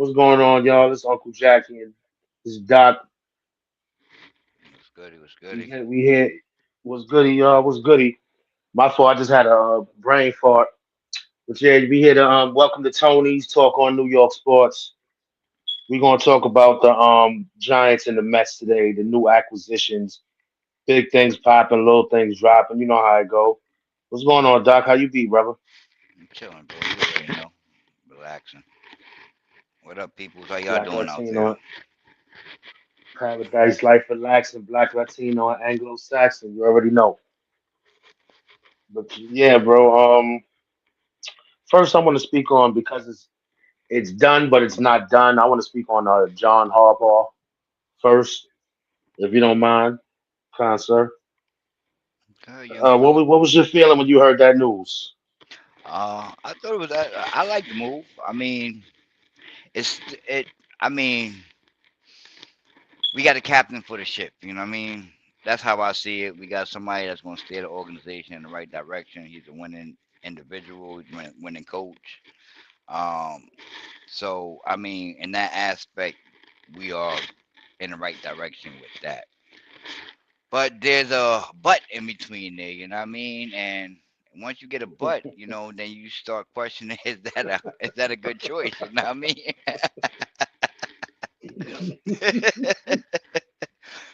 What's going on, y'all? This is Uncle Jacky and this is Doc. What's goody? What's We goody? here. We here. What's goody, y'all? What's goody? My fault. I just had a brain fart. But yeah, we here to welcome to Tony's talk on New York sports. We're gonna talk about the Giants and the Mets today. The new acquisitions, big things popping, little things dropping. You know how it go. What's going on, Doc? How you be, brother? I'm chilling, bro. You already know. Relaxing. What up, peoples? How y'all Black doing out there? Latino, Paradise Life Relaxing, Black Latino, and Anglo Saxon. You already know. But yeah, bro. First, I want to speak on because it's done, but it's not done. I want to speak on John Harbaugh first, if you don't mind, kind sir. Young fella. What was your feeling when you heard that news? I thought it was. I like the move. I mean, it's it. I mean, we got a captain for the ship. You know what I mean? That's how I see it. We got somebody that's going to steer the organization in the right direction. He's a winning individual. He's a winning coach. Um, so I mean, in that aspect, we are in the right direction with that. But there's a but in between there, you know what I mean? And once you get a but, then you start questioning is that a good choice? You know what I mean?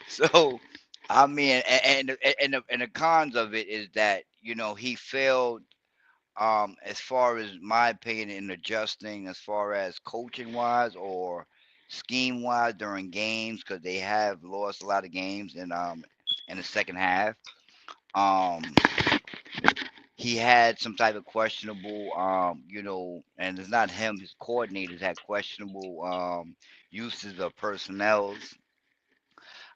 So I mean, and the cons of it is that he failed. As far as my opinion in adjusting, as far as coaching wise or scheme wise during games, because they have lost a lot of games in the second half. Um, he had some type of questionable, and it's not him. His coordinators had questionable uses of personnels.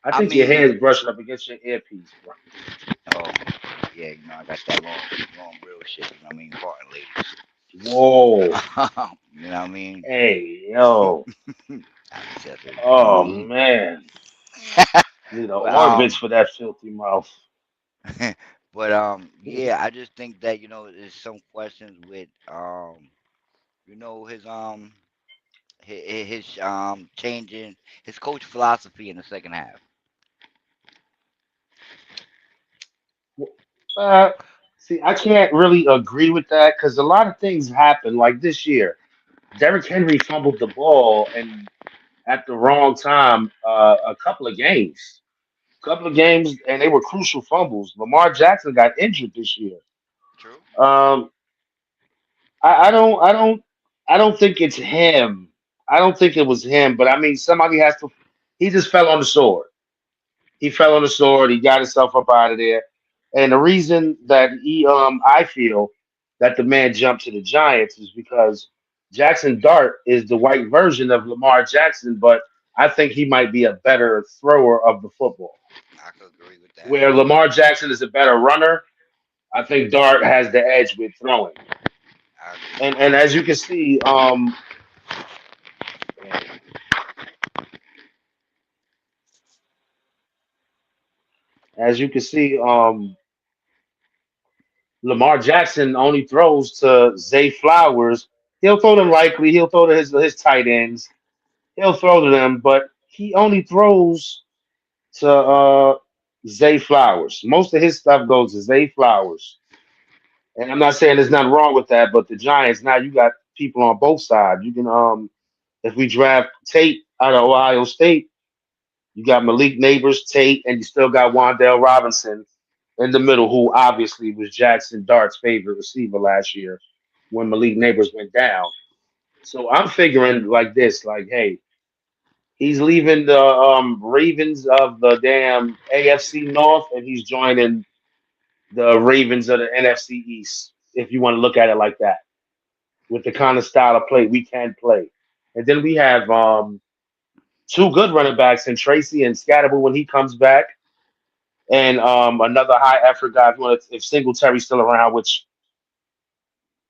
I I think your mean, hair's brushing up against your earpiece, bro. oh yeah, I got that long real shit. You know what I mean, important ladies. Whoa. You know what I mean? Hey, yo. I said Oh, it. man. Need an But orbits for that filthy mouth. yeah, I just think that there's some questions with his changing his coach philosophy in the second half. Uh, See, I can't really agree with that because a lot of things happen. Like this year, Derrick Henry fumbled the ball and at the wrong time a couple of games, and they were crucial fumbles. Lamar Jackson got injured this year. True. Um, I don't think it's him. I don't think it was him, but I mean, somebody has to. He just fell on the sword. He fell on the sword. He got himself up out of there. And the reason that I feel that the man jumped to the Giants is because Jackson Dart is the white version of Lamar Jackson, but I think he might be a better thrower of the football. I could agree with that. Where Lamar Jackson is a better runner, I think Dart has the edge with throwing. I agree with And that. as you can see, as you can see, Lamar Jackson only throws to Zay Flowers. He'll throw them likely. He'll throw to his tight ends. He'll throw to them, but he only throws to Zay Flowers. Most of his stuff goes to Zay Flowers. And I'm not saying there's nothing wrong with that, but the Giants now you got people on both sides. You can if we draft Tate out of Ohio State, you got Malik Neighbors, Tate, and you still got Wandale Robinson in the middle, who obviously was Jackson Dart's favorite receiver last year when Malik Neighbors went down. So I'm figuring like this, like, hey, he's leaving the Ravens of the damn AFC North and he's joining the Ravens of the NFC East, if you want to look at it like that, with the kind of style of play we can play. And then we have two good running backs in Tracy and Scatterable when he comes back, and another high effort guy if Singletary's still around, which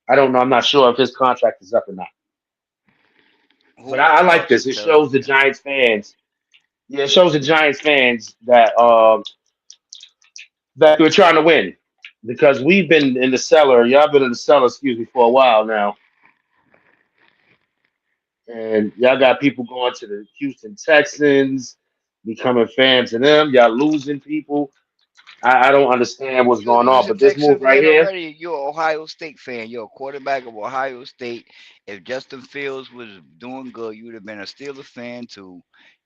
I don't know. I'm not sure if his contract is up or not. But Who? I like this. It Singletary. shows the Giants fans. Yeah, it shows the Giants fans that we're trying to win because we've been in the cellar. Y'all been in the cellar, excuse me, for a while now, and y'all got people going to the Houston Texans, becoming fans of them. Y'all losing people. I don't understand what's You're a going on, Houston but this Texan move right fan here, already. You're an Ohio State fan. You're a quarterback of Ohio State. If Justin Fields was doing good, you would have been a Steelers fan too.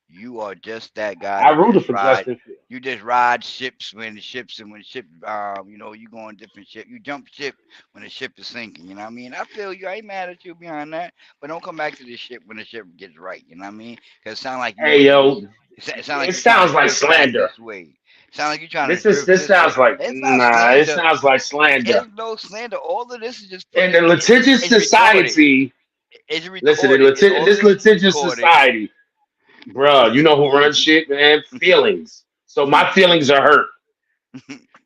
You are just that guy I that rooted just for ride. Justin Fields. You just ride ships when the ships and when ship, you go on different ship. You jump ship when the ship is sinking. You know what I mean? I feel you. I ain't mad at you behind that, but don't come back to this ship when the ship gets right. You know what I mean? Because it sound like you Hey want to yo, be. It sound like it you're trying sounds to like drift back slander. this way. Sound like you're trying to This is drift this this way. sounds like It's not nah. It slander. sounds like slander. It's no slander. All of this is just In the litigious it's recorded. society, It's listen, recorded. in All of this this is litigious recorded. society, bruh, you know who runs shit, man? Feelings. So my feelings are hurt.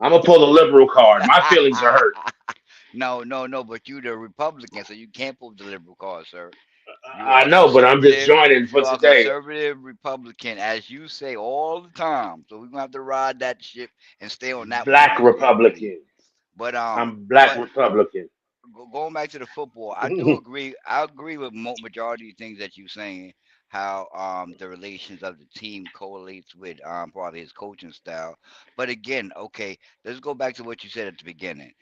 I'm gonna pull the liberal card. My feelings are hurt. No, no, no. But you the Republican, so you can't pull the liberal card, sir. You I are know, but I'm just conservative. joining for You are today. conservative Republican, as you say all the time. So we're gonna have to ride that ship and stay on that one Black with you, I believe. Republican. But I'm black but Republican. going back to the football, I do agree. I agree with majority of things that you're saying. How the relations of the team correlates with probably his coaching style. But again, okay, let's go back to what you said at the beginning.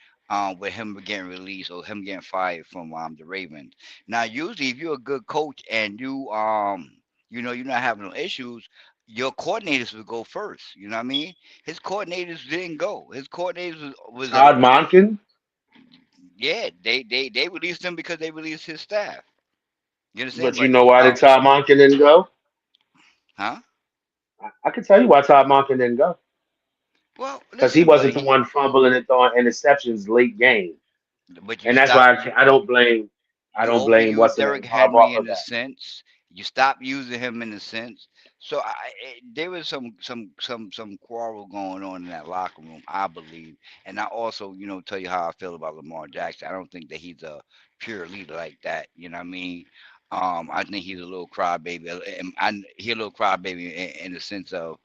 With him getting released or him getting fired from the Ravens. Now, usually, if you're a good coach and you're not having no issues, your coordinators would go first. You know what I mean? His coordinators didn't go. His coordinators was a Todd Monken, yeah, they released him because they released his staff. You understand? but you But know why did Todd Monken didn't go? huh? I can tell you why Todd Monken didn't go. Well, Because he listen, but wasn't the one fumbling and throwing interceptions late game, you and that's stop why you I don't blame. I you don't blame overuse what's the Derrick name Harbaugh Henry for in a that. sense. You stop using him in a sense. So there was some quarrel going on in that locker room, I believe. And I also, tell you how I feel about Lamar Jackson. I don't think that he's a pure leader like that. You know what I mean? I think he's a little crybaby, and he a little crybaby in the sense of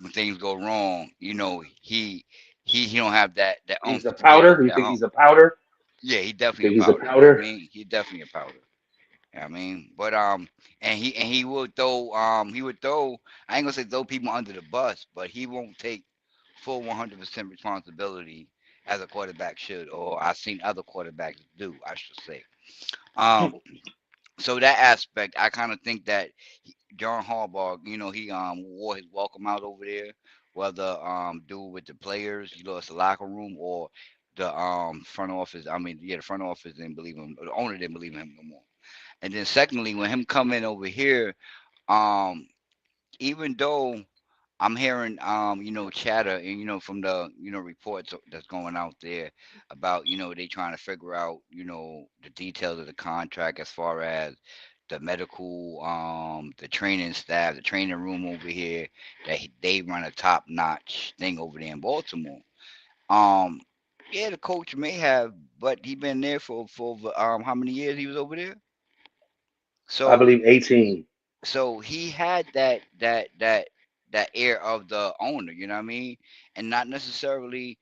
when things go wrong. He don't have that He's oomph a to get powder. over You that think he's hump. a powder? Yeah, he You definitely a think he's a powder. You know what I powder? mean? He definitely a powder. You know what I mean? But and he would throw I ain't gonna say throw people under the bus, but he won't take full 100% responsibility as a quarterback should, or I've seen other quarterbacks do, I should say. Um, so that aspect, I kind of think that John Harbaugh, he wore his welcome out over there, whether do with the players, it's the locker room or the front office. I mean, yeah, the front office didn't believe him, the owner didn't believe in him no more. And then secondly, when him coming over here, um, even though I'm hearing chatter and from the reports that's going out there about they trying to figure out the details of the contract as far as the medical the training staff, the training room over here, that they run a top notch thing over there in Baltimore. Um yeah, the coach may have, but he been there for how many years he was over there? I So believe 18. he had that air of the owner, you know what I mean? And not necessarily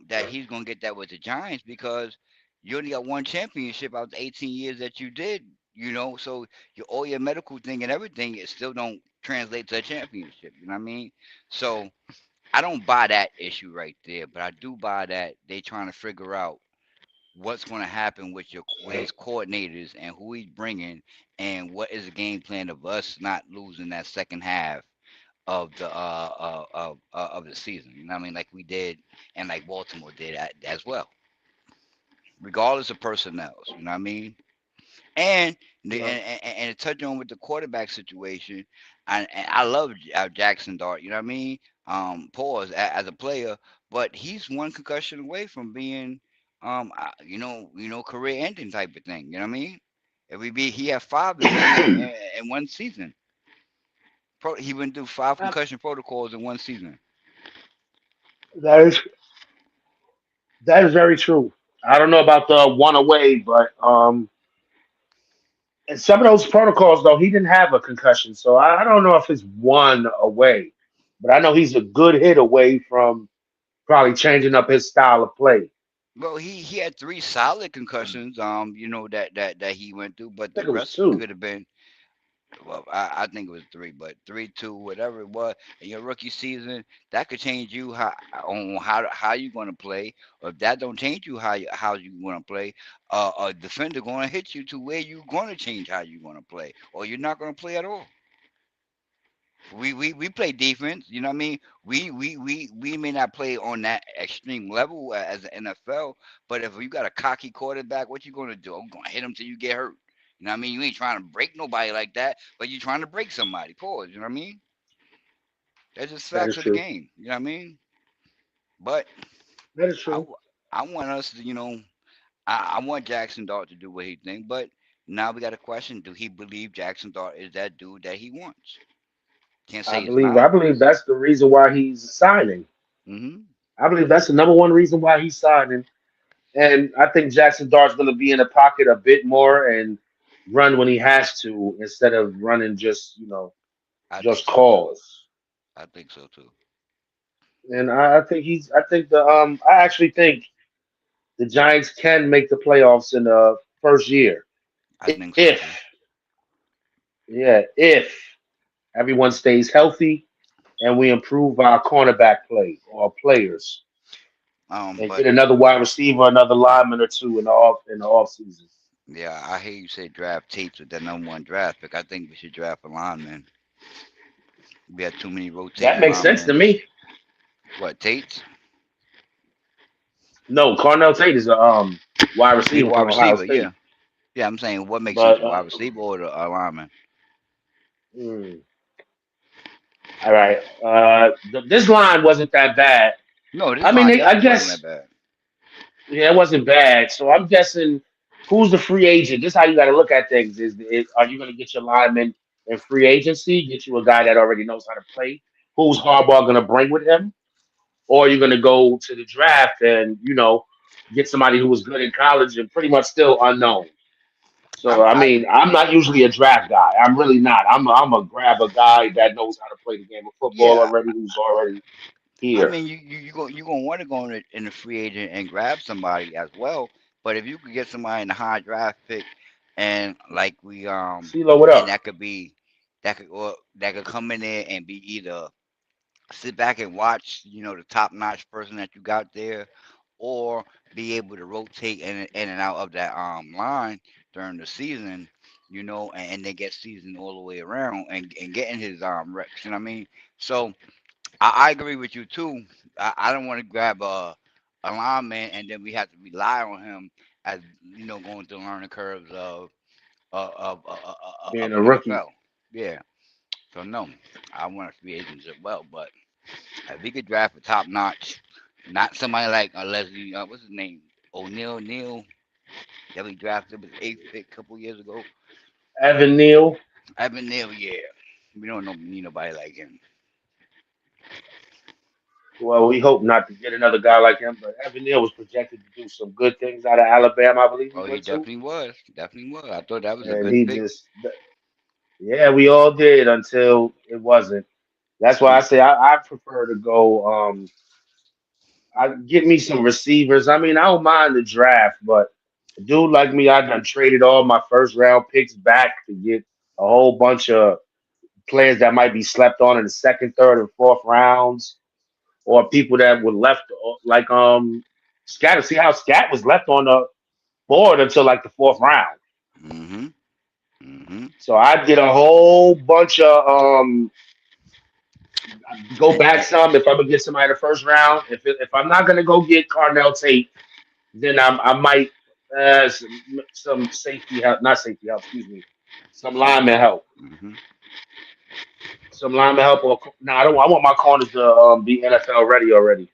that he's gonna get that with the Giants because you only got one championship out of the 18 years that you did, so all your medical thing and everything it still don't translate to a championship, you know what I mean? So I don't buy that issue right there, but I do buy that they trying to figure out what's going to happen with his coordinators and who he's bringing, and what is the game plan of us not losing that second half of the season. You know what I mean? Like we did, and like Baltimore did as well, regardless of personnel. You know what I mean? And No, and to touch on with the quarterback situation, and I love Jackson Dart. You know what I mean? Pause as a player, but he's one concussion away from being, career ending type of thing. You know what I mean? If he had five in one season. He went through five concussion protocols in one season. that is very true. I don't know about the one away, but in some of those protocols though, he didn't have a concussion, so I don't know if it's one away, but I know he's a good hit away from probably changing up his style of play. Well, he had three solid concussions. That he went through, but I the think it was rest two. could have been. Well, I think it was three, but 3-2, whatever it was in your rookie season, that could change you how you going to play. Or if that don't change you how you going to play, a defender going to hit you to where you going to change how you going to play, or you're not going to play at all. We play defense. You know what I mean? We may not play on that extreme level as the NFL, but if you got a cocky quarterback, what you gonna do? I'm gonna hit him till you get hurt. You know what I mean? You ain't trying to break nobody like that, but you trying to break somebody. Pause. You know what I mean? That's just That facts is of the true. game. You know what I mean? But That is I, true. w- I want us to, I want Jackson Dart to do what he think, but now we got a question: do he believe Jackson Dart is that dude that he wants? Can't I say it's believe. not. I believe that's the reason why he's signing. Hmm. I believe that's the number one reason why he's signing. And I think Jackson Dart's going to be in the pocket a bit more and run when he has to instead of running I think just so too. calls. I think so too. And I think he's. I think the. I actually think the Giants can make the playoffs in the first year I think so if, too. yeah, if everyone stays healthy and we improve our cornerback play or players and But get another wide receiver, another lineman or two in the off season. yeah, I hear you say draft Tates with that number one draft pick. I think we should draft a lineman. We had too many That rotating makes sense to linemen. me. What Tates? No, Carnell Tate is a wide He a receiver wide from Ohio receiver. Yeah, State, yeah. I'm saying what makes sense, but the wide receiver or the lineman? mm, all right. This line wasn't that bad. No, this I mean, line I definitely wasn't that guess bad. yeah, it wasn't bad. So I'm guessing who's the free agent. This is how you got to look at things: are you going to get your lineman in free agency? Get you a guy that already knows how to play. Who's Harbaugh going to bring with him? Or are you going to go to the draft and get somebody who was good in college and pretty much still unknown? So I'm I I mean, I'm not usually a draft guy. I'm really not. I'm a grab a guy that knows how to play the game of football yeah. already, who's already I here. mean, you gonna want to go in the free agent and grab somebody as well. But if you could get somebody in the high draft pick, and like CeeLo, what and up? that could come in there and be either sit back and watch, the top notch person that you got there, or be able to rotate in and out of that line during the season, and they get season all the way around and getting his reps. You know what I mean? So I agree with you too. I don't want to grab a lineman and then we have to rely on him as going through learning curves Being of a rookie. NFL. Yeah. So no, I want to be agents as well, but if we could draft a top notch, not somebody like Leslie, what's his name, O'Neal Neal that we drafted with eighth pick a couple years ago. Evan Neal. Evan Neal, yeah, we don't know need nobody like him. Well, we hope not to get another guy like him, but Evan Neal was projected to do some good things out of Alabama, I believe he Oh, he went to. definitely was. I thought that was a And good he pick. just, yeah, we all did until it wasn't. That's why I Mm, say I prefer to go. I get me some receivers. I mean, I don't mind the draft, but a dude like me, I done traded all my first round picks back to get a whole bunch of players that might be slept on in the second, third, and fourth rounds, or people that were left like Scat. See how Scat was left on the board until like the fourth round. mm-hmm. Mm-hmm. So I'd get a whole bunch of go And, back and some if I'm gonna get somebody in the first round. If I'm not gonna go get Carnell Tate, then I might some safety help, not safety help, excuse me, some lineman help, mm-hmm. some lineman help. Or no, I don't. I want my corners to be NFL ready already.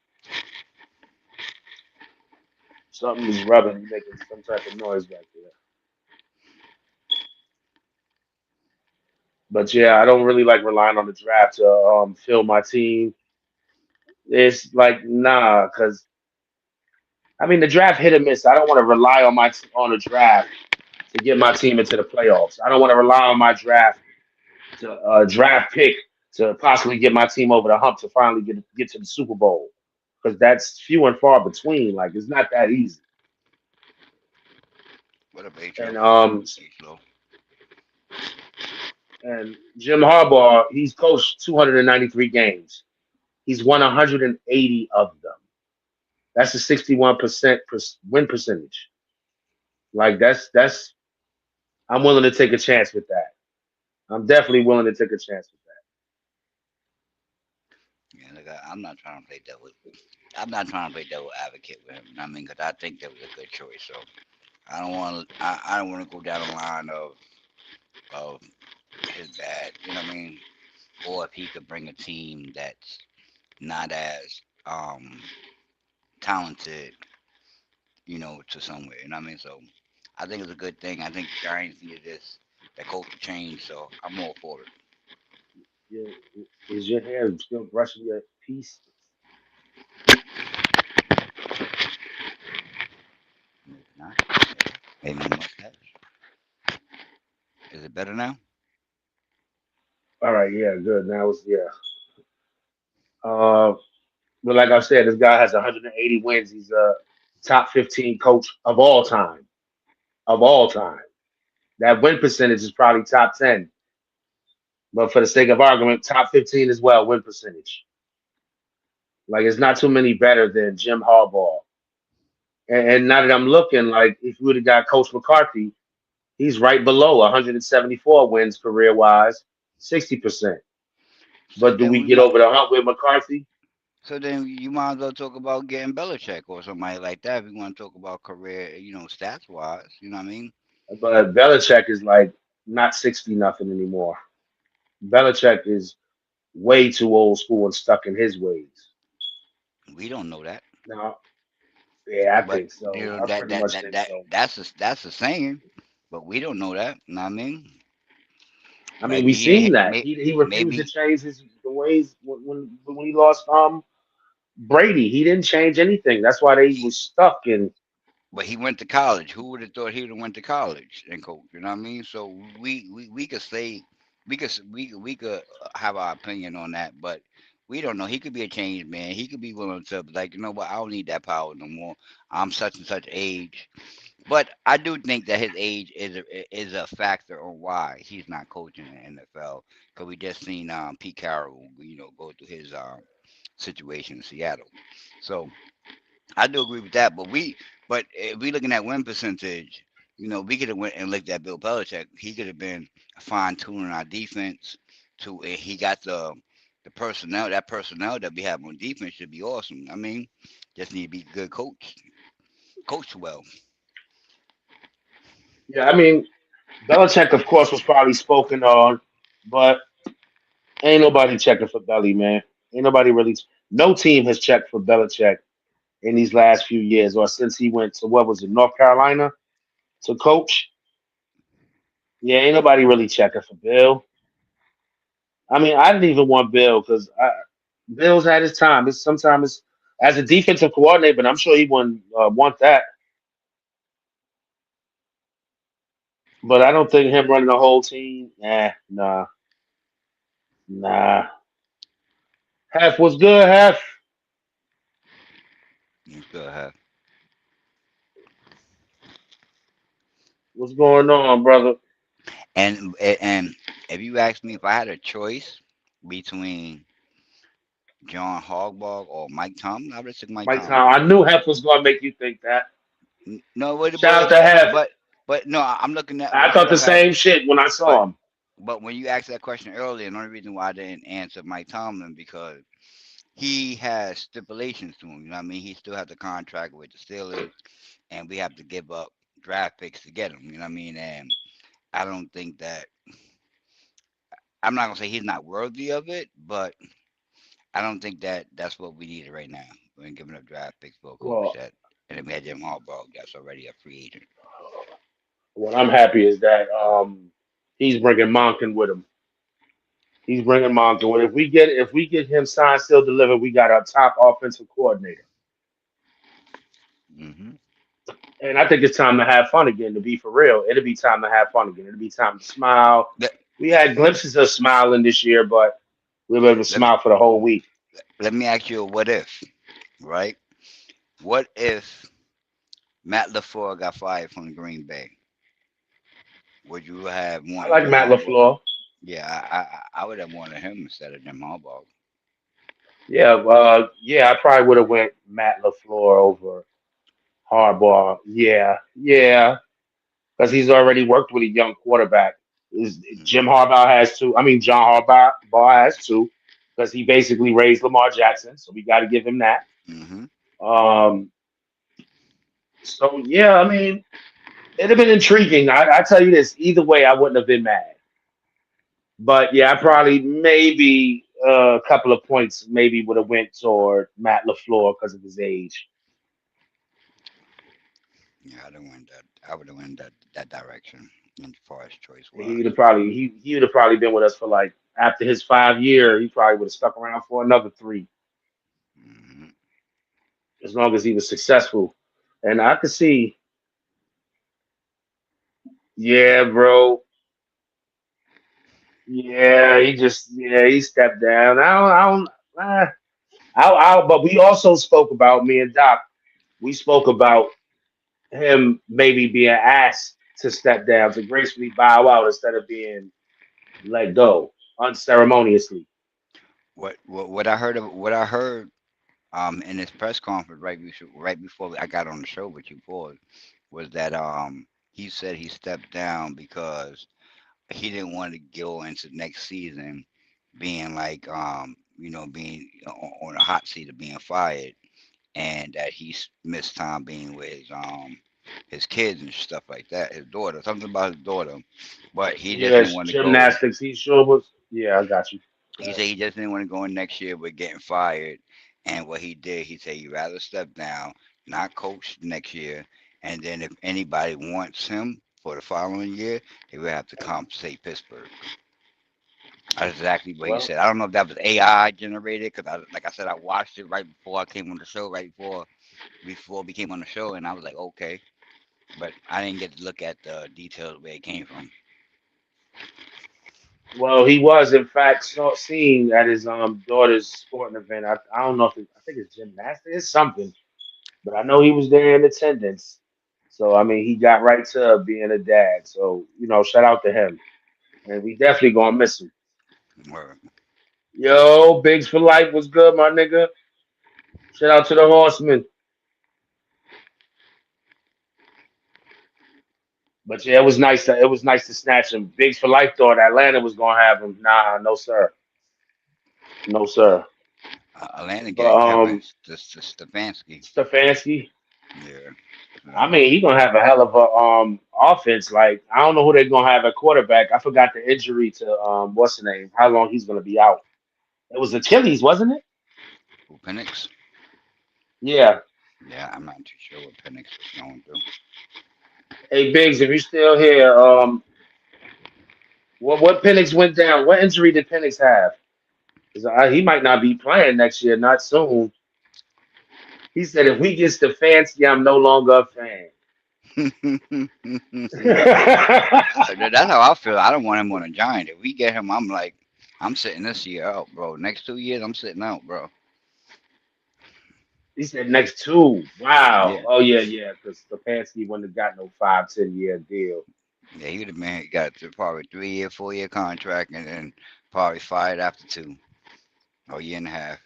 Something is rubbing, making some type of noise back there. But yeah, I don't really like relying on the draft to fill my team. It's like nah, because I mean the draft hit or miss. I don't want to rely on on the draft to get my team into the playoffs. I don't want to rely on my draft pick to possibly get my team over the hump to finally get to the Super Bowl. because that's few and far between. Like it's not that easy. What up, H.O.? And H-Low. Jim Harbaugh, he's coached 293 games. He's won 180 of them. That's a 61% win percentage. Like that's I'm willing to take a chance with that. I'm definitely willing to take a chance with Yeah, look, I'm not trying to play devil. I'm not trying to play devil advocate with him. I mean, because I think that was a good choice. So I don't want to. I don't want to go down the line of his bad. You know what I mean? Or if he could bring a team that's not as talented, to somewhere. You know what I mean? So I think it's a good thing. I think Giants need this that culture change. So I'm all for it. that. Is your hair still brushing your piece? Maybe not. Maybe my mustache. Is it better now? All right, yeah, good. Now it's yeah. Uh, but like I said, this guy has 180 wins. He's a top 15 coach of all time. Of all time. That win percentage is probably top 10. But for the sake of argument, top 15 as well, win percentage. Like it's not too many better than Jim Harbaugh. And now that I'm looking, like if you would have got Coach McCarthy, he's right below 174 wins career wise, 60%. So But do then we we get might. over the hump with McCarthy? So then you might as well talk about getting Belichick or somebody like that if you want to talk about career, stats wise. You know what I mean? But Belichick is like not 60 nothing anymore. Belichick is way too old school and stuck in his ways. We don't know that, Now, yeah, I but think so. I that pretty that much that think that so. that's a saying, but we don't know that. You know what I mean? I mean, we Maybe he ain't. seen that he refused to Maybe, change his the ways when he lost Brady. He didn't change anything. That's why they was stuck in. but he went to college. Who would have thought he would have went to college and coach? You know what I mean? So we could say we could have our opinion on that, but we don't know. He could be a changed man. He could be willing to like, you know what? I don't need that power no more. I'm such and such age. But I do think that his age is a factor on why he's not coaching in the NFL. Because we just seen Pete Carroll, go through his situation in Seattle. So I do agree with that, but if we looking at win percentage, we could have went and looked at Bill Belichick. He could have been fine tuning our defense to. He got the personnel. That personnel that we have on defense should be awesome. I mean, just need to be good coach well. Yeah, I mean, Belichick, of course, was probably spoken on, but ain't nobody checking for Belly, man. Ain't nobody really. No team has checked for Belichick in these last few years, or since he went to what was it, North Carolina to coach. Yeah, ain't nobody really checking for Bill. I mean, I didn't even want Bill because Bill's had his time. It's sometimes as a defensive coordinator, but I'm sure he wouldn't want that. But I don't think him running the whole team. Nah, nah. Half was good. Half You still have. what's going on, brother? And if you ask me if I had a choice between John Harbaugh or Mike Tomlin, I would have took Mike Mike Tom. Tomlin. I knew Hef was going to make you think that. No, but Shout out to Hef. no, I'm looking at I what thought the I've had. same shit when I But saw him. when you asked that question earlier, the only reason why I didn't answer Mike Tomlin because he has stipulations to him. You know what I mean? He still has the contract with the Steelers, and we have to give up draft picks to get him. You know what I mean? And I don't think that I'm not gonna say he's not worthy of it, but I don't think that that's what we needed right now. We ain't giving up draft picks for a coach Well, that, and then we had Jim Harbaugh that's already a free agent. what I'm happy is that he's bringing Monken with him. He's bringing Monken with him. If we get him signed, still delivered, we got our top offensive coordinator. Hmm. And I think it's time to have fun again. To be for real, it'll be time to have fun again. It'll be time to smile. Let, We had glimpses of smiling this year, but we were able to let me smile for the whole week. let me ask you a what if. right? What if Matt LaFleur got fired from Green Bay? Would you have I wanted like Jim Matt Harbaugh? LaFleur. Yeah, I would have wanted him instead of Jim Harbaugh. Yeah, yeah, I probably would have went Matt LaFleur over Harbaugh. Yeah, yeah, because he's already worked with a young quarterback. Jim Hmm. Harbaugh has two. I mean, John Harbaugh has two, because he basically raised Lamar Jackson. So we got to give him that. Hmm. Um, so yeah, I mean, it'd have been intriguing. I tell you this, either way, I wouldn't have been mad. But yeah, I probably maybe a couple of points maybe would have went toward Matt LaFleur because of his age. Yeah, I'd have went that. I would have went that direction as far as choice He'd wise. have probably he would have probably been with us for like after his 5 year, he probably would have stuck around for another three, Hmm. as long as he was successful. And I could see, yeah, bro. Yeah, he stepped down. But we also spoke about me and Doc. We spoke about him maybe being asked to step down to gracefully bow out instead of being let go unceremoniously. What I heard of what I heard in his press conference right before I got on the show with you boys was that he said he stepped down because he didn't want to go into next season being like being on a hot seat of being fired, and that missed time being with his kids and stuff like that, his daughter, something about his daughter, but he just didn't Yes, want to go. gymnastics. He sure was. Yeah, I got you. He said he just didn't want to go in next year with getting fired. And what he did, he said he'd rather step down, not coach next year. And then if anybody wants him for the following year, they would have to compensate Pittsburgh. That's exactly what he Well, said. I don't know if that was AI generated because, like I said, I watched it right before I came on the show, right before we came on the show, and I was like, okay, but I didn't get to look at the details where it came from. well, he was in fact seen at his daughter's sporting event. I don't know if I think it's gymnastics, it's something, but I know he was there in attendance. So I mean, he got right to being a dad. So shout out to him, and we definitely gonna miss him. Or, Yo, Bigs for life was good, my nigga. Shout out to the Horsemen. But yeah, it was nice to snatch him. Bigs for life thought Atlanta was gonna have him. Nah, no sir, no sir. Atlanta But getting Kevin Stefanski. Stefanski, Yeah. I So, mean, he gonna have a hell of a offense. Like I don't know who they're gonna have at quarterback. I forgot the injury to what's the name? How long he's gonna be out? It was Achilles, wasn't it? who Penix? Yeah. Yeah, I'm not too sure what Penix is going through. Hey Biggs, if you still here, what Penix went down? What injury did Penix have? 'Cause he might not be playing next year, not soon. He said if we get Stefanski, I'm no longer a fan. That's how I feel. I don't want him on a giant. If we get him, I'm like, I'm sitting this year out, bro. Next 2 years, I'm sitting out, bro. He said next two. Wow. Yeah, Oh yeah, yeah. Because Stefanski wouldn't have got no 5, 10 year deal. yeah, he would have been got to probably 3 year, 4 year contract, and then probably fired after two or year and a half.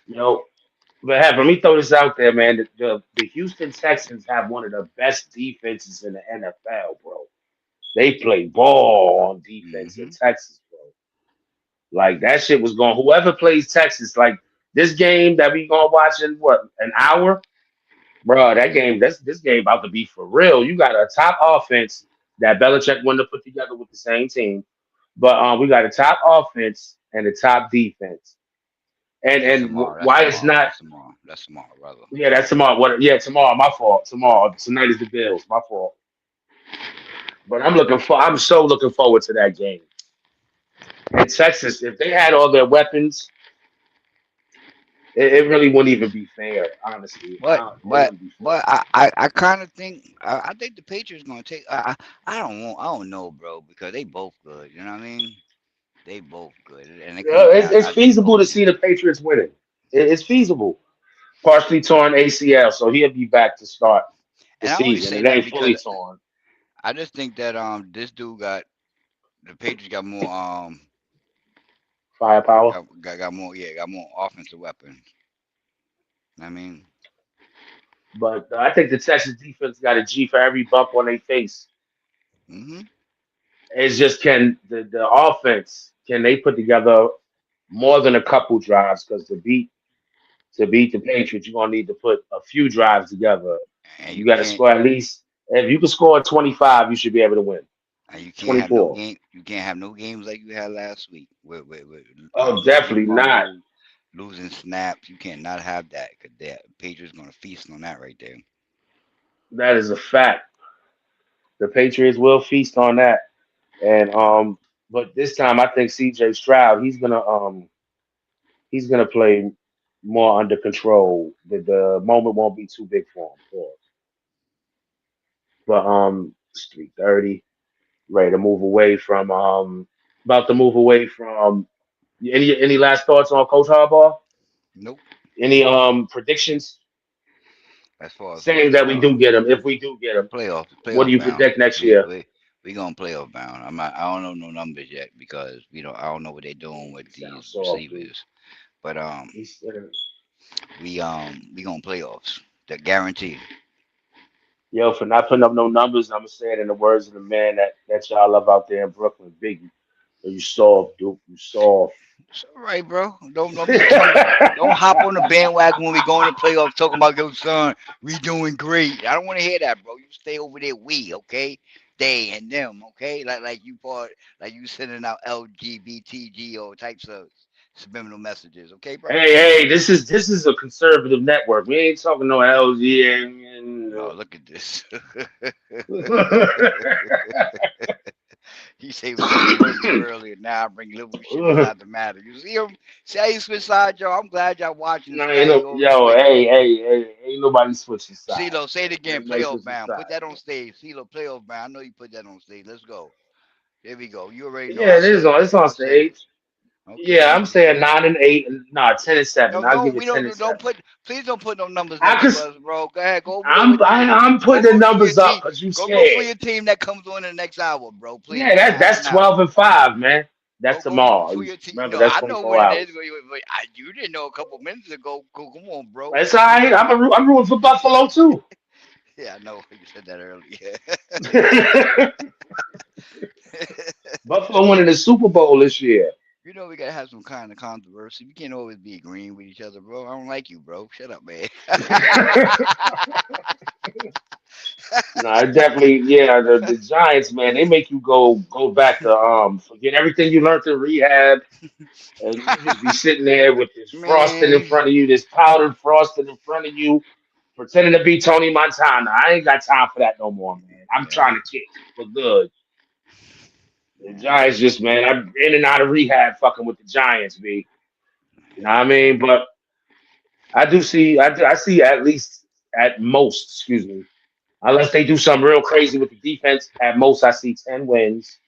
But let me throw this out there, man. The Houston Texans have one of the best defenses in the NFL, bro. They play ball on defense in Hmm. Texas, bro. Like that shit was going. Whoever plays Texas, like this game that we gonna watch in what an hour, bro. That game, this game about to be for real. You got a top offense that Belichick wanted to put together with the same team, but we got a top offense and a top defense. And That's and tomorrow. That's why it's tomorrow. not. That's tomorrow. That's tomorrow, brother. Yeah, that's tomorrow. What? Yeah, tomorrow. My fault. Tomorrow. Tonight is the Bills. My fault. But I'm so looking forward to that game. And Texas, if they had all their weapons, it really wouldn't even be fair. Honestly, But it but wouldn't be fair. but I kind of think I think the Patriots gonna take. I don't know, bro, because they both good. You know what I mean? They both good, and it Yeah, comes it's down. I think feasible to coaching. see the Patriots winning. It's feasible. partially torn ACL, so he'll be back to start the And I only season. say It that ain't because fully torn. I just think that this dude got the Patriots got more Firepower. got more, yeah, got more offensive weapons. I mean, But I think the Texas defense got a G for every bump on their face. hmm It's just can the offense can they put together more than a couple drives because to beat the Patriots you're gonna need to put a few drives together. and You you got to can't score at least if you can score 25, you should be able to win. and you can't have no 24. game. You can't have no games like you had last week with Oh, losing definitely not. fumbles, losing snaps. You can't not have that because the Patriots gonna feast on that right there. That is a fact. The Patriots will feast on that. And but this time I think CJ Stroud, he's gonna play more under control. The moment won't be too big for him. Pause. But it's 3:30. Ready to move away from about to move away from any last thoughts on Coach Harbaugh? Nope. Any predictions As far as what saying that we do get him, if we do get him, what do playoff you bound. predict next We year? we we gonna playoff bound. I'm not. I don't know no numbers yet because I don't know what they're doing with He these sounds soft, dude. receivers. But He's we gonna playoffs. That guarantee. yo for not putting up no numbers. I'm gonna say it in the words of the man that y'all love out there in Brooklyn, Biggie. You soft, dude. You soft. It's all right, bro. Don't be talking. Don't hop on the bandwagon when we go in the playoffs talking about your son. We doing great. I don't want to hear that, bro. You stay over there. We okay. They and them, okay? Like you part, like you sending out LGBTG types of subliminal messages, okay, bro? Hey, this is a conservative network. We ain't talking no LG and No, look at this. He say we conservative earlier. Now I bring liberal shit nah, inside the matter. You see him? See how you switch sides, y'all? I'm glad y'all watching and see how ain't he no always yo, switch. hey, ain't nobody switching CeeLo, sides, say it man. again. Ain't nobody Playoff switching bound. Put sides, that on man. stage. CeeLo, playoff bound. I know you put that on stage. Let's go. There we go. You already know. Yeah, I it is said it. on. It's on I said it. stage. Okay, Yeah, you I'm can say saying it. 9-8, and nah, 10-7. No, I'll no, give you we ten don't and do. Don't seven. put. Please don't put no numbers I next to could, us, bro. Go ahead. Go over there I'm with I, the. I'm Go putting the root for your numbers up team. because you Go root for scared. your team that comes on in the next hour, bro. Yeah, Please, that's now. 12-5, man. That's Go root tomorrow. for your team. Remember, No, that's I know 24 when it is. hours. But you didn't know a couple minutes ago. Come on, bro. It's all You right. know. I'm rooting for Buffalo too. Yeah, I know. You said that earlier. Buffalo winning the Super Bowl this year. We gotta have some kind of controversy. We can't always be agreeing with each other, bro. I don't like you, bro. Shut up, man. No, I definitely, yeah. The Giants, man, they make you go back to forget everything you learned in rehab, and you just be sitting there with this frosting in Man, front of you, this powdered frosting in front of you, pretending to be Tony Montana. I ain't got time for that no more, man. I'm yeah, trying to kick for good. The man. Giants just, man, I'm in and out of rehab, fucking with the Giants, b. You know what I mean? But I see at least at most, excuse me, unless they do something real crazy with the defense. At most, I see 10 wins,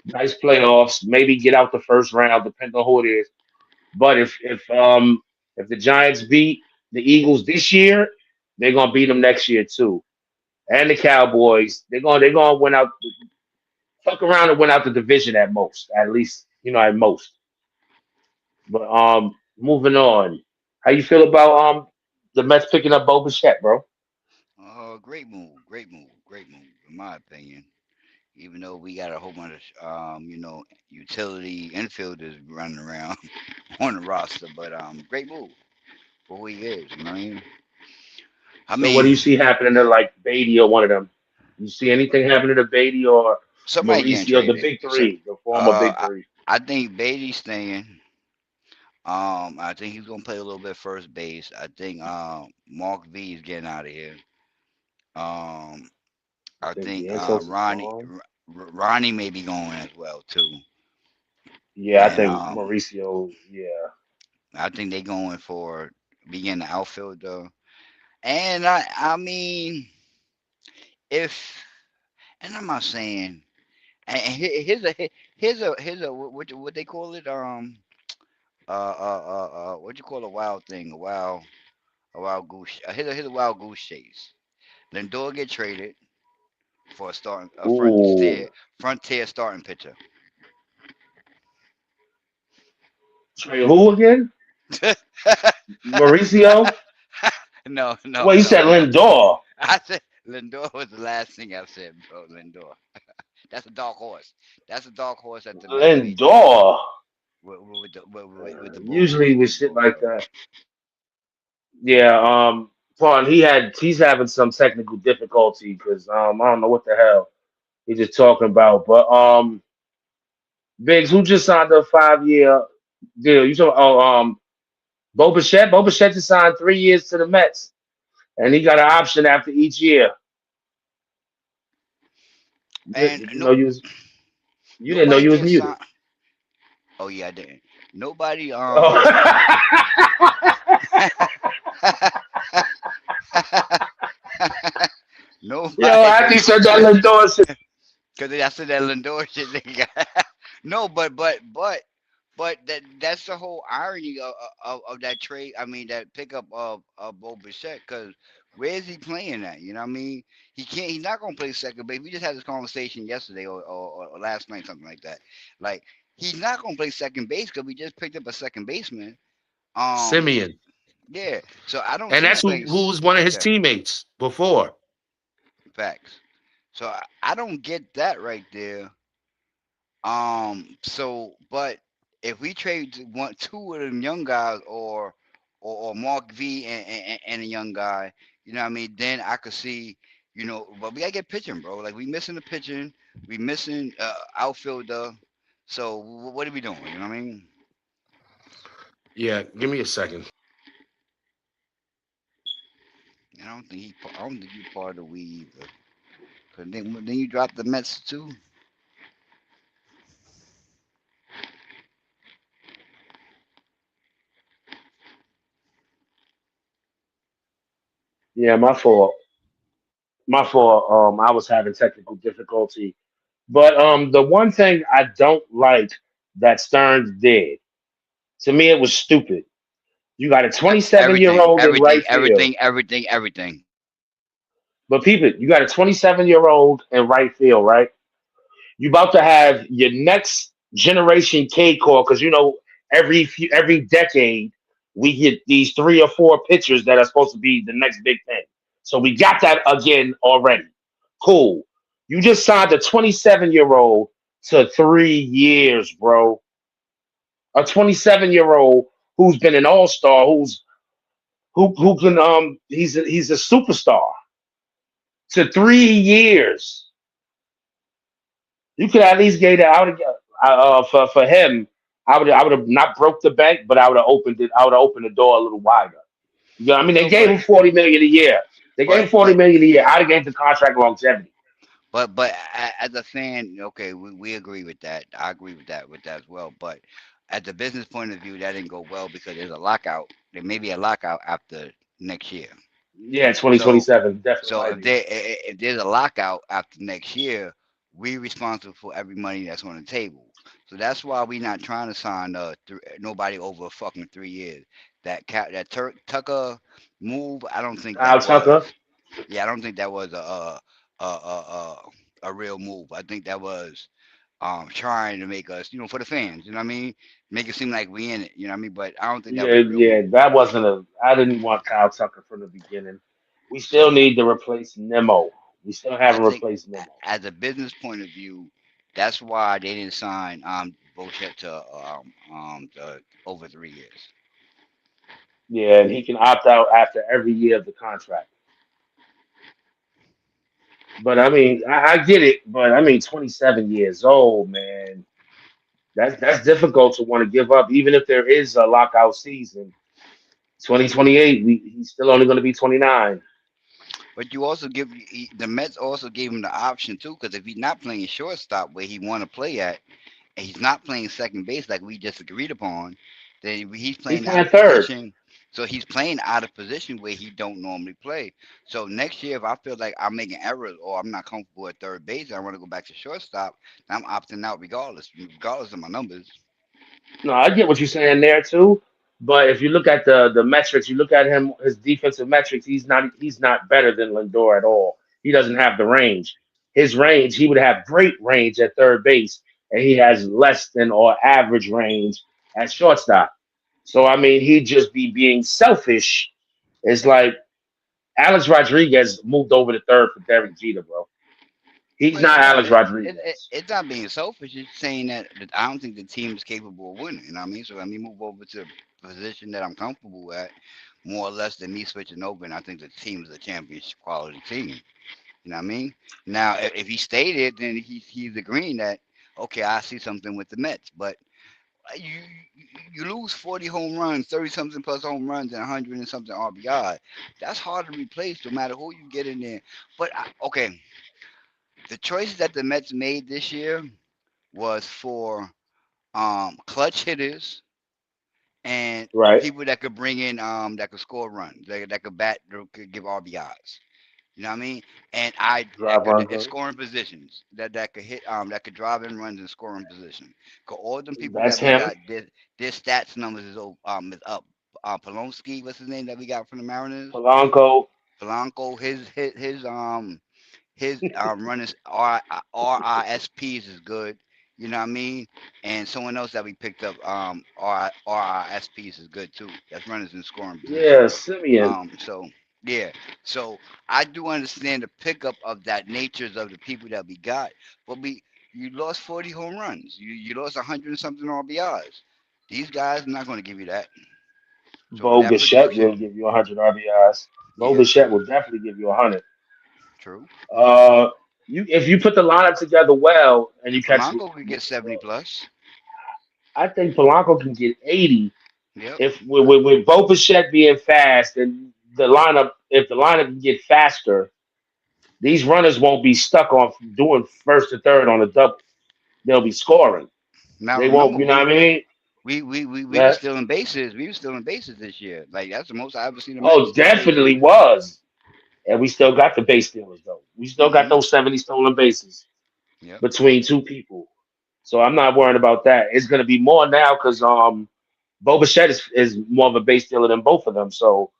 nice playoffs, maybe get out the first round, depending on who it is. But if the Giants beat the Eagles this year, they're gonna beat them next year too. And the Cowboys, they're gonna win out, fuck around and win out the division at most, at least at most. But moving on, how you feel about the Mets picking up Bo Bichette, bro? Great move, great move, in my opinion. Even though we got a whole bunch of utility infielders running around on the roster, but great move for who he is. You know what I mean? I So what do mean, you see happening to like Beatty or one of them? You see anything happening to Beatty or somebody getting Mauricio, the traded. big So, three, the former big I, three? I think Beatty's staying. I think he's gonna play a little bit first base. I think Mark V is getting out of here. Um, I I think think Vientos is gone. Ronnie may be going as well too. Yeah, I And think Mauricio. Yeah, I think they going for being the outfielder. And I mean, if and I'm not saying here's a what they call it what you call a wild thing, a wild. A wild goose. Here's a wild goose chase. Lindor get traded for a Ooh, frontier starting pitcher. Trey, who again? Mauricio? No, no, Well, you no, said no. Lindor. I said Lindor was the last thing I said, bro. Lindor. That's a dark horse. That's a dark horse at the major league Lindor. with the Usually with shit Bulls, like bro. that. Yeah, Paul, he's having some technical difficulty because I don't know what the hell he's just talking about. But Biggs, who just signed a 5 year deal? You talking Bo Bichette? Bo Bichette just signed 3 years to the Mets. And he got an option after each year. And Did you know no, you didn't know nobody you was can muted. sign. Oh yeah, I didn't. Nobody Oh. Yo, nobody Andy can. said that Lindor shit. Cause that's the that Lindor shit. Nigga. No, but that's the whole irony of that trade. I mean that pickup of Bo Bichette. Cause where is he playing at? You know what I mean? He can't. He's not gonna play second base. We just had this conversation yesterday or last night, something like that. Like he's not gonna play second base because we just picked up a second baseman. Um, Simeon, yeah. So I don't and see him that's playing. who was one of his Yeah, teammates before. facts. So I don't get that right there. But if we trade two of them young guys or Mark V and a young guy, you know what I mean, then I could see, but we gotta get pitching, bro. Like we missing the pitching, we missing outfielder. So what are we doing? You know what I mean? Yeah, give me a second. And I don't think he part of the we either. Cause then you drop the Mets too. Yeah, my fault. My fault. I was having technical difficulty. But the one thing I don't like that Stearns did, to me, it was stupid. You got a 27-year Everything, old in everything, right field. everything, everything, everything. But people, you got a 27-year-old in right field, right? You about to have your next generation K core because every decade we get these 3 or 4 pitchers that are supposed to be the next big thing. So we got that again already. Cool. You just signed a 27-year-old to 3 years, bro. A 27-year-old who's been an all-star, who can he's a superstar to 3 years. You could at least get it out of for him. I would have not broke the bank, but I would have opened it. I would have opened the door a little wider. You know what I mean? They So, gave him 40 million a year. They gave but him 40 million a year. I'd have gave the contract longevity. as a fan, okay, we agree with that. I agree with that as well. But as a business point of view, that didn't go well because there's a lockout. There may be a lockout after next year. Yeah, So 2027 definitely so might be. if there's a lockout after next year, we responsible for every money that's on the table. So that's why we not trying to sign nobody over fucking 3 years. Tucker move, I don't think Kyle that Tucker. was. Yeah, I don't think that was a real move. I think that was trying to make us, for the fans, you know what I mean? Make it seem like we in it, you know what I mean? But I don't think that was Yeah, a real yeah, move. that wasn't a. I didn't want Kyle Tucker from the beginning. We still So need to replace Nemo. We still I haven't think replaced Nemo. as a business point of view, that's why they didn't sign Bochet to over 3 years. Yeah, and he can opt out after every year of the contract. But I mean, I get it. But I mean, 27 years old, man. That's difficult to want to give up, even if there is a lockout season. 2028, he's still only going to be 29. But you also the Mets also gave him the option too, because if he's not playing shortstop where he want to play at, and he's not playing second base like we just agreed upon, then he's He's playing out playing of third. position. So he's playing out of position where he don't normally play. So next year, if I feel like I'm making errors or I'm not comfortable at third base, and I want to go back to shortstop, I'm opting out regardless of my numbers. No, I get what you're saying there too. But if you look at the metrics, you look at him his defensive metrics. He's not better than Lindor at all. He doesn't have the range. His range, he would have great range at third base, and he has less than or average range at shortstop. So I mean, he'd just be being selfish. It's like Alex Rodriguez moved over to third for Derek Jeter, bro. He's But not Alex Rodriguez. it's not being selfish. It's saying that I don't think the team is capable of winning. You know what I mean? So let me move over to a position that I'm comfortable at, more or less than me switching over. And I think the team is a championship quality team. You know what I mean? Now, if he stayed it, then he's agreeing that okay, I see something with the Mets. But you you lose 40 home runs, 30 something plus home runs, and 100 and something RBI. That's hard to replace, no matter who you get in there. But okay, the choices that the Mets made this year was for clutch hitters and Right. people that could bring in that could score runs, that could bat, that could give RBIs. You know what I mean? And I that Drive could runs it's in. scoring positions that could hit that could drive in runs and scoring position. 'Cause all them people That's that we him. got, their stats numbers is up. Polonsky, what's his name that we got from the Mariners? Polanco. Polanco, his running RISPs is good. You know what I mean? And someone else that we picked up RISPs is good too. That's runners in scoring position. Yeah, Simeon. So yeah, so I do understand the pickup of that natures of the people that we got, but you lost 40 home runs. You lost 100 and something RBIs. These guys are not going to give you that. So Bo that Bichette will production, give you 100 RBIs. Bo yeah, Bichette will definitely give you 100. true. Uh, you if you put the lineup together well and you catch, Polanco could get 70 plus. I think Polanco can get 80 Yep. if with Bo Bichette being fast and the lineup. If the lineup can get faster, these runners won't be stuck on doing first to third on a double. They'll be scoring. Now They won't. remember, You know what I mean? we were Uh, stealing bases. We were stealing bases this year. Like that's the most I ever seen the Mets oh, steal bases. definitely was. And we still got the base stealers though. We still got Hmm. those 70 stolen bases Yep. between two people. So I'm not worried about that. It's gonna be more now because Boba Fett is more of a base stealer than both of them. So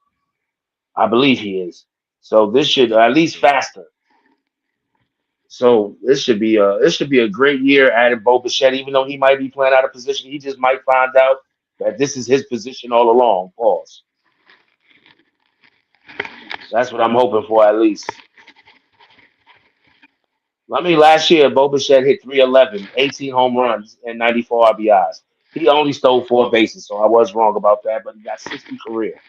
I believe he is. So this should Yeah. at least True. faster. So this should be a great year adding Boba Fett, even though he might be playing out of position. He just might find out that this is his position all along. Pause. That's what I'm hoping for at least. I mean, last year, Bo Bichette hit 311, 18 home runs, and 94 RBIs. He only stole four bases, so I was wrong about that, but he got 60 career.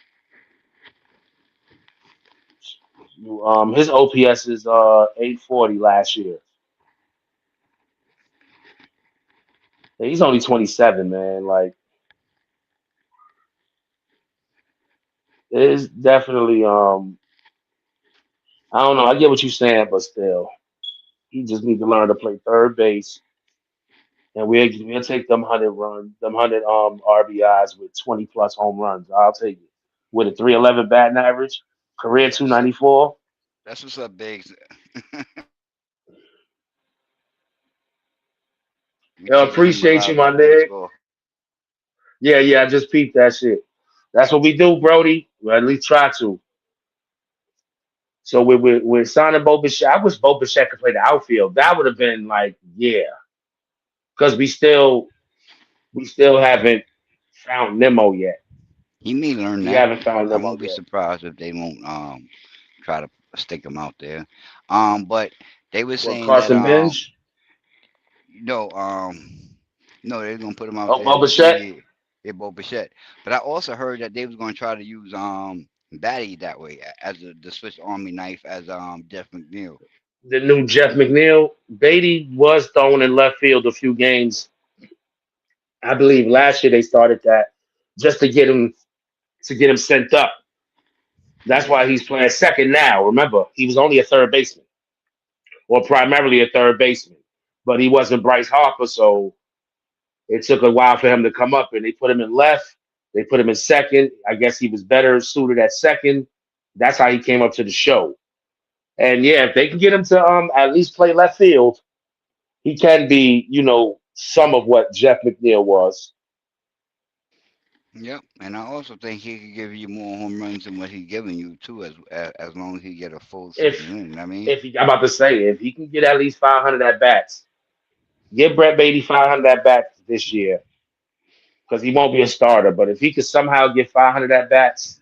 His OPS is 840 last year. And he's only 27, man. Like, it is definitely I don't know. I get what you're saying, but still, he just need to learn to play third base, and we'll take them 100 runs, them 100 RBIs with 20 plus home runs. I'll take it with a 311 batting average, career That's up. 294. That's what's up, Biggs. We Yo, teaching him a appreciate lot you, my about nigga. baseball. Yeah, yeah, I just peeped that shit. That's what we do, Brody. Well, at least try to. So we're signing Bo Bichette. I wish Bo Bichette could play the outfield. That would have been like, yeah, because we still haven't found Nemo yet. He may learn We that. haven't found I Nemo won't be yet. surprised if they won't try to stick him out there. But they were What saying that Carson Bench? no no they're gonna put him out Oh, there Bo for two Bichette, years. Yeah, Bo Bichette. But I also heard that they was gonna try to use Batty that way as the Swiss Army knife as Jeff McNeil. the new Jeff McNeil. Beatty was thrown in left field a few games. I believe last year they started that just to get him sent up. That's Yeah. why he's playing second now. Remember, he was only a third baseman, or primarily a third baseman, but he wasn't Bryce Harper, so it took a while for him to come up. And they put him in left. They put him in second. I guess he was better suited at second. That's how he came up to the show. And yeah, if they can get him to at least play left field, he can be, some of what Jeff McNeil was. Yep, and I also think he could give you more home runs than what he's giving you too, as long as he get a full season If in. I mean, if he, I'm about to say, if he can get at least 500 at bats, give Brett Beatty 500 at bats this year because he won't be a starter. But if he could somehow get 500 at bats,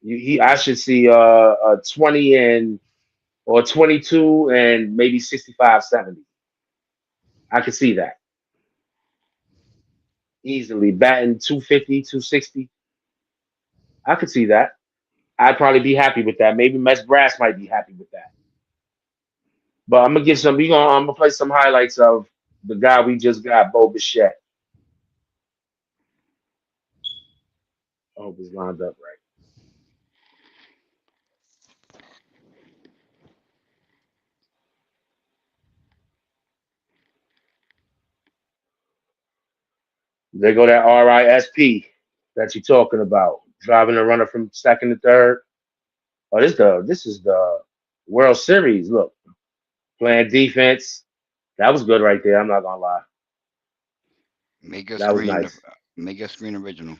I should see a 20 and or 22 and maybe 65, 70. I could see that easily. Batting 250, 260. I could see that. I'd probably be happy with that. Maybe Mets Brass might be happy with that. But I'm gonna give some. I'm gonna play some highlights of the guy we just got, Bo Bichette. I hope it's lined up right. There go that RISP that you're talking about, driving the runner from second to third. Oh, this is the World Series. Look, playing defense. That was good right there. I'm not gonna lie. make your That was screen, nice. make your screen original.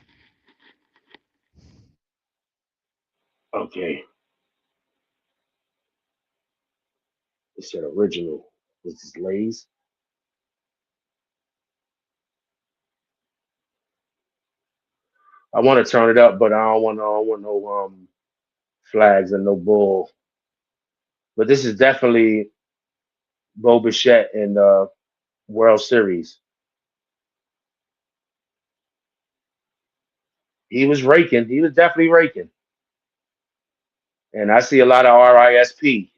Okay, it said original. This is Lay's. I want to turn it up, but I don't want no flags and no bull. But this is definitely Bo Bichette in the World Series. He was raking. He was definitely raking. And I see a lot of RISP.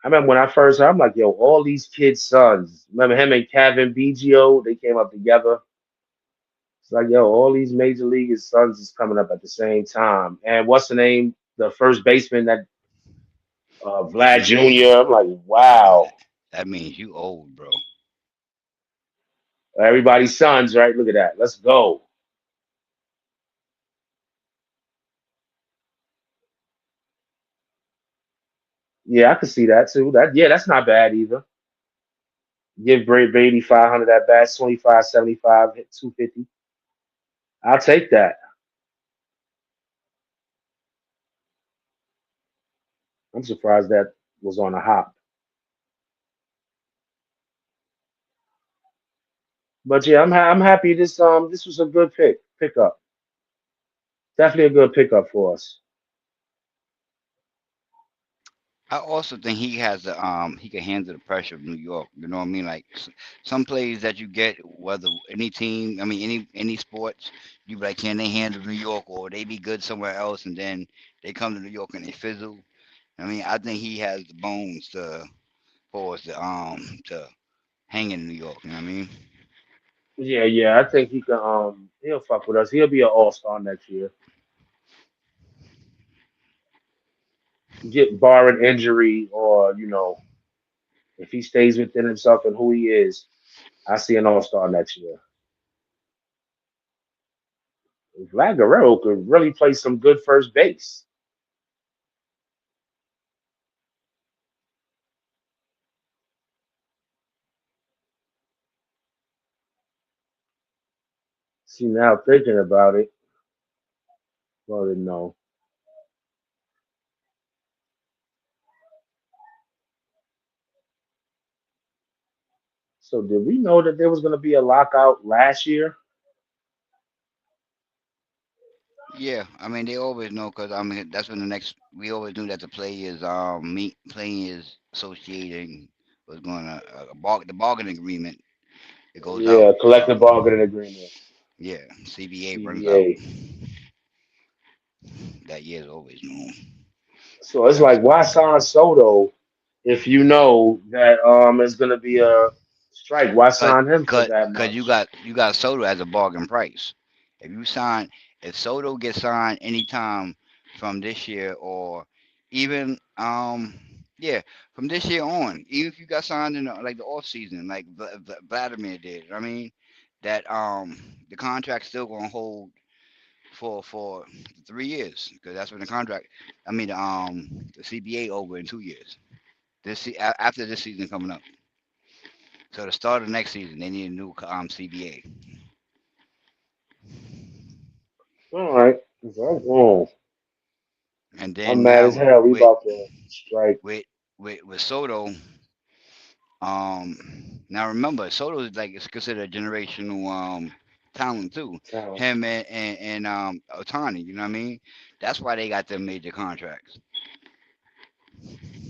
I remember when I first heard, I'm like, yo, all these kids' sons. Remember him and Kevin BGO? They came up together. It's like, yo, all these major leaguers' sons is coming up at the same time. And what's the name? The first baseman that Vlad Jr. I'm like, wow, That means you old, bro. everybody's sons, right? Look at that. Let's go. Yeah, I could see that too. That's not bad either. Give Brady 500 at bats, 25, 75, hit 250. I'll take that. I'm surprised that was on a hop. But yeah, I'm happy this was a good pickup. Definitely a good pickup for us. I also think he has the he can handle the pressure of New York. You know what I mean? Like some plays that you get, whether any team, I mean any sports, you be like, can they handle New York, or they be good somewhere else, and then they come to New York and they fizzle. I mean, I think he has the bones to for us to hang in New York. You know what I mean? Yeah, I think he'll fuck with us. He'll be an all-star next year. Get barring injury or, if he stays within himself and who he is, I see an all-star next year. Vlad Guerrero could really play some good first base. See, now thinking about it, well, no. So did we know that there was going to be a lockout last year? Yeah, I mean they always know because I mean that's when the next we always knew that the players meet players associating was going to the bargaining agreement. It goes out. Yeah, collective bargaining agreement, Yeah, CBA runs out. CBA. That year's always known. So it's That's like, why sign Soto if you know that it's going to be a strike? Why cause, sign him for cause, that cause much? you got Soto as a bargain price. If you sign, if Soto gets signed anytime from this year or even yeah from this year on, even if you got signed in like the off season, like Vladimir did, I mean that the contract's still gonna hold for 3 years because that's when the contract. I mean, the CBA over in 2 years. After this season coming up, so the start of next season they need a new CBA, All right. Oh, and I'm then mad as now hell. We about to strike with with Soto. Now remember, Soto is like it's considered a generational talent too. town. Him and Otani, you know what I mean? That's why they got them major contracts.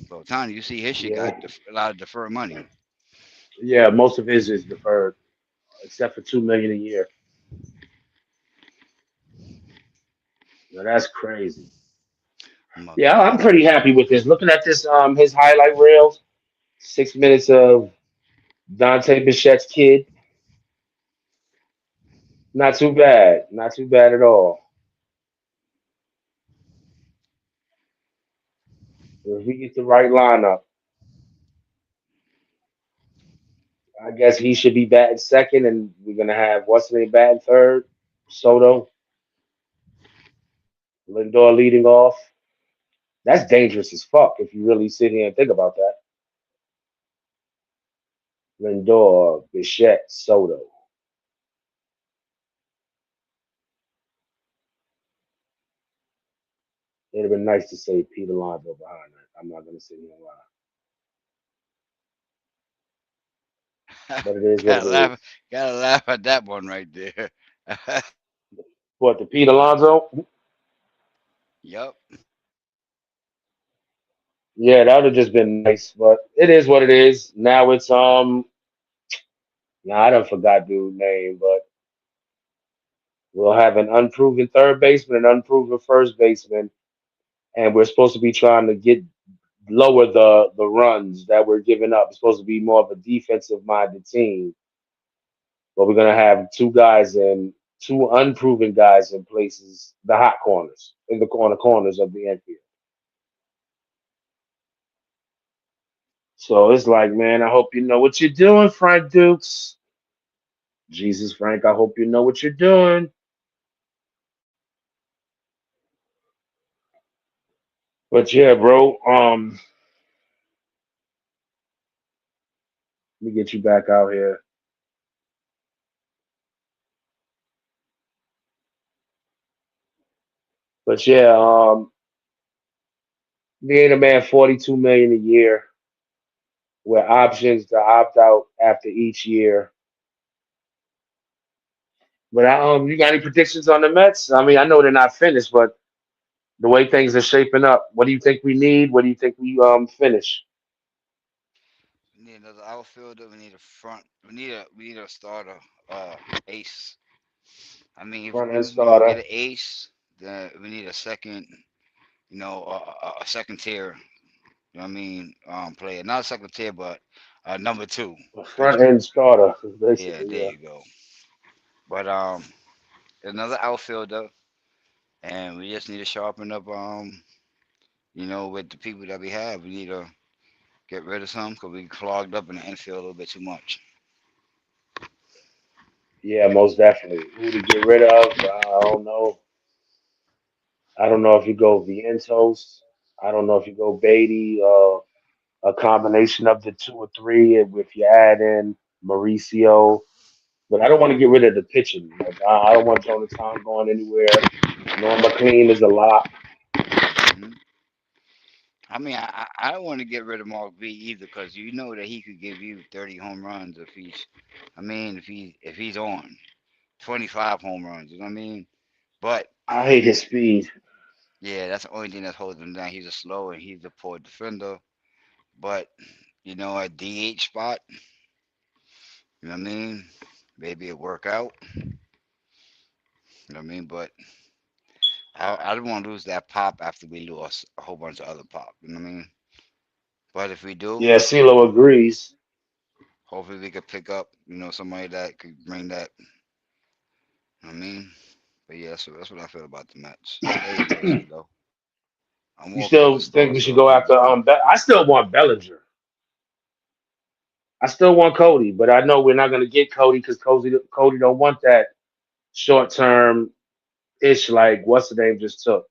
So Otani, you see his shit Yeah. got a lot of deferred money. Yeah, most of his is deferred, except for 2 million a year. Now that's crazy. Yeah, I'm Motherfucker. pretty happy with this. Looking at this, his highlight reels, 6 minutes of Dante Bichette's kid. Not too bad. Not too bad at all. If we get the right lineup, I guess he should be batting second, and we're gonna have what's his name batting third. Soto, Lindor leading off. That's dangerous as fuck if you really sit here and think about that. Lindor, Bichette, Soto. It'd have been nice to say Peter Alonso behind that. I'm not gonna sit here and lie, but it is what gotta it laugh, is. gotta laugh at that one right there. What the Pete Alonso? Yup. Yeah, that would have just been nice, but it is what it is. Now it's nah, I don't forgot dude's name, but we'll have an unproven third baseman, an unproven first baseman, and we're supposed to be trying to get lower the runs that we're giving up. It's supposed to be more of a defensive minded team, but we're gonna have two unproven guys in places, the hot corners, in the corners of the infield. So it's like, man, I hope you know what you're doing, Frank Dukes. Jesus, Frank, I hope you know what you're doing. But yeah, bro, let me get you back out here. But yeah, being a man 42 million a year with options to opt out after each year. But you got any predictions on the Mets? I mean, I know they're not finished, but the way things are shaping up, what do you think we need? What do you think we finish? We need another outfielder. We need a front. We need a starter. Ace. I mean, if Front end we don't get starter. an ace, then we need a second. A second tier. You know what I mean? Player, not a second tier, but number two A front pitcher. end starter, Yeah, basically, there yeah. you go. But another outfielder, and we just need to sharpen up. With the people that we have, we need to get rid of some because we clogged up in the infield a little bit too much. Yeah, most definitely. Who to get rid of? I don't know. I don't know if you go Vientos. I don't know if you go Beatty. A combination of the two or three. If you add in Mauricio, but I don't want to get rid of the pitching. Like I don't want Jonathan going anywhere. Norm McLean is a lot. hmm I mean, I don't want to get rid of Mark B either because you know that he could give you 30 home runs if he's, I mean, if he's on 25 home runs. You know what I mean? But I hate his speed. yeah, that's the only thing that's holding him down. He's a slow and he's a poor defender. But at DH spot, you know what I mean? Maybe it work out. You know what I mean? But I don't want to lose that pop after we lost a whole bunch of other pop. You know what I mean? But if we do, Yeah, CeeLo agrees. hopefully we could pick up, somebody that could bring that. You know what I mean? But yeah, so that's what I feel about the Mets. There you go, You CeeLo. I'm walking with a still think star, we should so go there you after go. I still want Bellinger. I still want Cody, but I know we're not gonna get Cody because Cody don't want that short term ish like what's the name just took.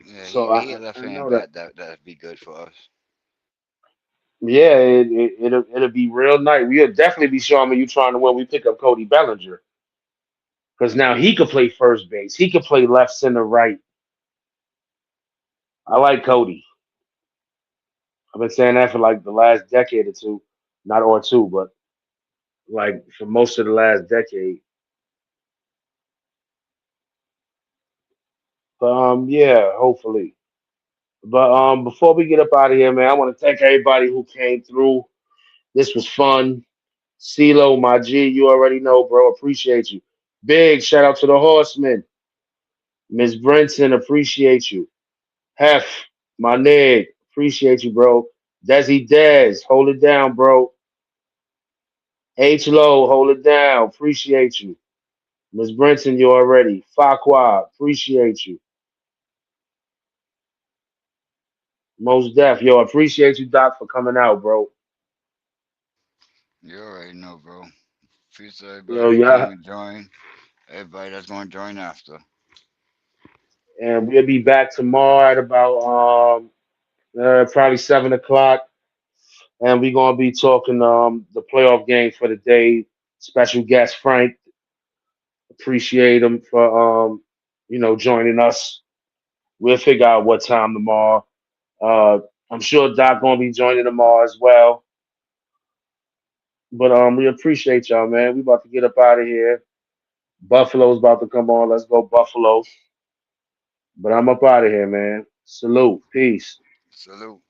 Yeah, So he a I left hand know that. bat that'd be good for us. Yeah, it'll be real nice. We'll definitely be showing me you trying to win. We pick up Cody Bellinger because now he could play first base. He could play left, center, right. I like Cody. I've been saying that for like the last decade or two, not or two, but like for most of the last decade. But yeah, hopefully. But before we get up out of here, man, I want to thank everybody who came through. This was fun. CeeLo, my G, you already know, bro. Appreciate you. Big shout out to the Horsemen. Miss Brinson, appreciate you. Hef, my nig, appreciate you, bro. Desi Dez, hold it down, bro. H Low, hold it down. Appreciate you. Miss Brinson, you already. Fakwa, appreciate you. Most Def, yo, appreciate you, Doc, for coming out, bro. You already know, bro. Peace to Yo, everybody that came yeah, and joined. Everybody that's going to join after. and we'll be back tomorrow at about probably 7 o'clock, and we're gonna be talking the playoff game for the day. Special guest Frank, appreciate him for joining us. We'll figure out what time tomorrow. Uh, I'm sure Doc gonna be joining tomorrow as well. But we appreciate y'all, man. We about to get up out of here. Buffalo's about to come on. Let's go Buffalo. But I'm up out of here, man. Salute. Peace. Salute.